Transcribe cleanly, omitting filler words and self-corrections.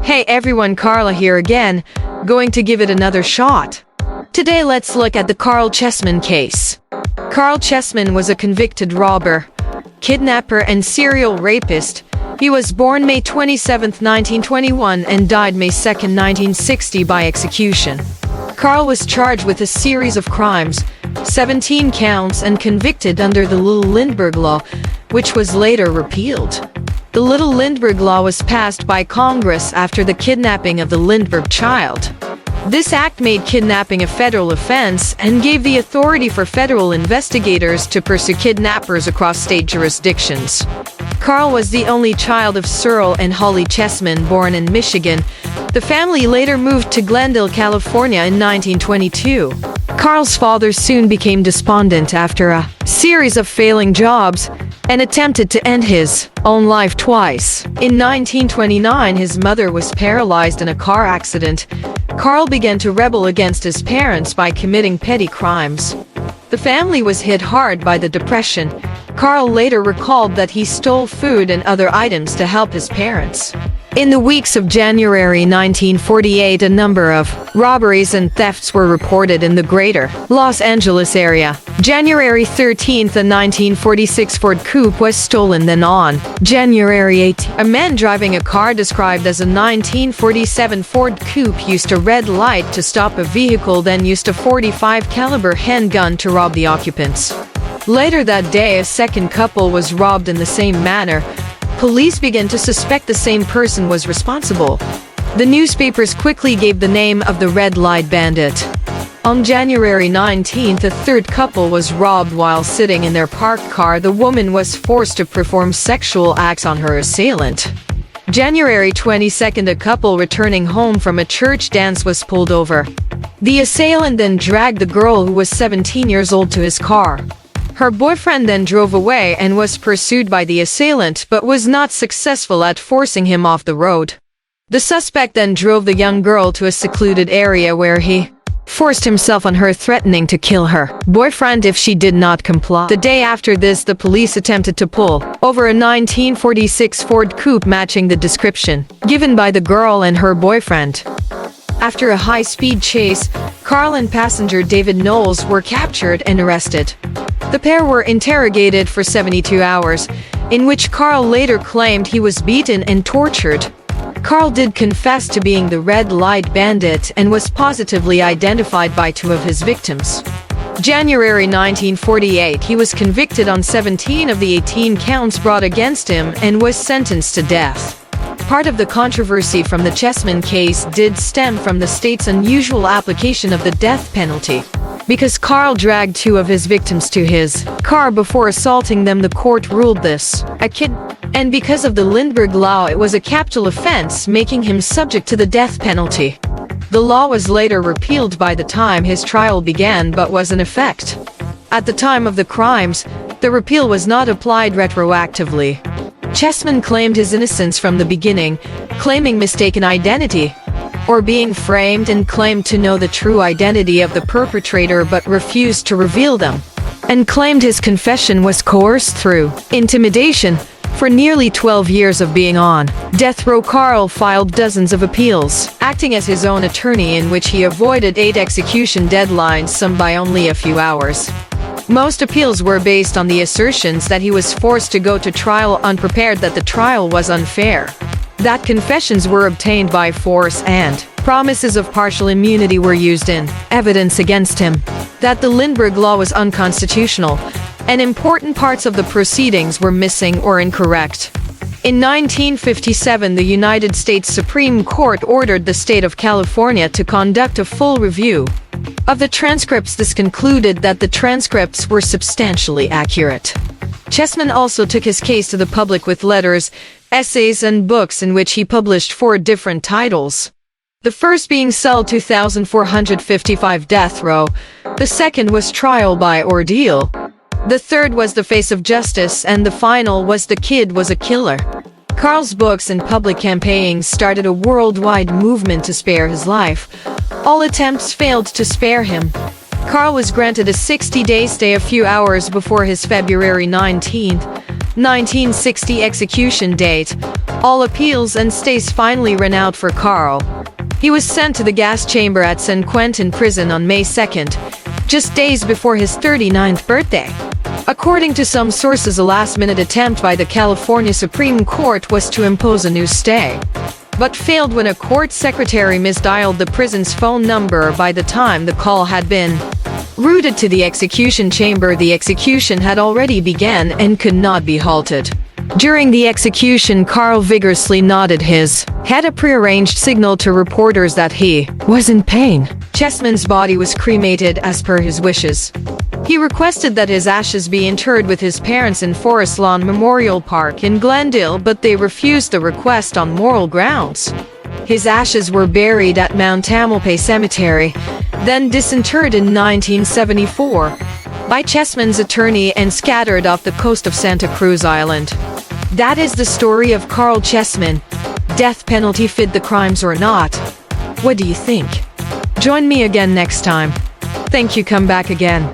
Hey everyone, Carla here again, going to give it another shot. Today let's look at the Caryl Chessman case. Caryl Chessman was a convicted robber, kidnapper and serial rapist. He was born May 27, 1921 and died May 2, 1960 by execution. Caryl was charged with a series of crimes, 17 counts, and convicted under the Little Lindbergh Law, which was later repealed. The Little Lindbergh Law was passed by Congress after the kidnapping of the Lindbergh child. This act made kidnapping a federal offense and gave the authority for federal investigators to pursue kidnappers across state jurisdictions. Caryl was the only child of Cyril and Holly Chessman, born in Michigan. The family later moved to Glendale, California in 1922. Caryl's father soon became despondent after a series of failing jobs and attempted to end his own life twice. In 1929, his mother was paralyzed in a car accident. Caryl began to rebel against his parents by committing petty crimes. The family was hit hard by the Depression. Caryl later recalled that he stole food and other items to help his parents. In the weeks of January 1948, a number of robberies and thefts were reported in the greater Los Angeles area. January 13, a 1946 Ford Coupe was stolen. Then on January 18, a man driving a car described as a 1947 Ford Coupe used a red light to stop a vehicle, then used a .45 caliber handgun to rob the occupants. Later that day, a second couple was robbed in the same manner. Police began to suspect the same person was responsible. The newspapers quickly gave the name of the red light bandit. On January 19, a third couple was robbed while sitting in their parked car. The woman was forced to perform sexual acts on her assailant. January 22, a couple returning home from a church dance was pulled over. The assailant then dragged the girl, who was 17 years old, to his car. Her boyfriend then drove away and was pursued by the assailant, but was not successful at forcing him off the road. The suspect then drove the young girl to a secluded area where he forced himself on her, threatening to kill her boyfriend if she did not comply. The day after this, the police attempted to pull over a 1946 Ford Coupe matching the description given by the girl and her boyfriend. After a high-speed chase, Caryl and passenger David Knowles were captured and arrested. The pair were interrogated for 72 hours, in which Caryl later claimed he was beaten and tortured. Caryl did confess to being the red light bandit and was positively identified by two of his victims. January 1948, he was convicted on 17 of the 18 counts brought against him and was sentenced to death. Part of the controversy from the Chessman case did stem from the state's unusual application of the death penalty. Because Caryl dragged two of his victims to his car before assaulting them, the court ruled this and because of the Lindbergh Law, it was a capital offense, making him subject to the death penalty. The law was later repealed by the time his trial began, but was in effect. At the time of the crimes, the repeal was not applied retroactively. Chessman claimed his innocence from the beginning, claiming mistaken identity or being framed, and claimed to know the true identity of the perpetrator but refused to reveal them, and claimed his confession was coerced through intimidation. For nearly 12 years of being on death row, Caryl filed dozens of appeals, acting as his own attorney, in which he avoided 8 execution deadlines, some by only a few hours. Most appeals were based on the assertions that he was forced to go to trial unprepared, that the trial was unfair, that confessions were obtained by force, and promises of partial immunity were used in evidence against him, that the Lindbergh Law was unconstitutional, and important parts of the proceedings were missing or incorrect. In 1957, the United States Supreme Court ordered the state of California to conduct a full review of the transcripts. This concluded that the transcripts were substantially accurate. Chessman also took his case to the public with letters, essays, and books in which he published 4 different titles. The first being Cell 2455 Death Row, the second was Trial by Ordeal, the third was The Face of Justice, and the final was The Kid Was a Killer. Caryl's books and public campaigns started a worldwide movement to spare his life. All attempts failed to spare him. Caryl was granted a 60-day stay a few hours before his February 19, 1960 execution date. All appeals and stays finally ran out for Caryl. He was sent to the gas chamber at San Quentin prison on May 2nd, just days before his 39th birthday. According to some sources, a last-minute attempt by the California Supreme Court was to impose a new stay, but failed when a court secretary misdialed the prison's phone number by the time the call had been routed to the execution chamber. The execution had already begun and could not be halted. During the execution, Caryl vigorously nodded his head, a prearranged signal to reporters that he was in pain. Chessman's body was cremated as per his wishes. He requested that his ashes be interred with his parents in Forest Lawn Memorial Park in Glendale, but they refused the request on moral grounds. His ashes were buried at Mount Tamalpais Cemetery, then disinterred in 1974 by Chessman's attorney and scattered off the coast of Santa Cruz Island. That is the story of Caryl Chessman. Death penalty fit the crimes or not? What do you think? Join me again next time. Thank you. Come back again.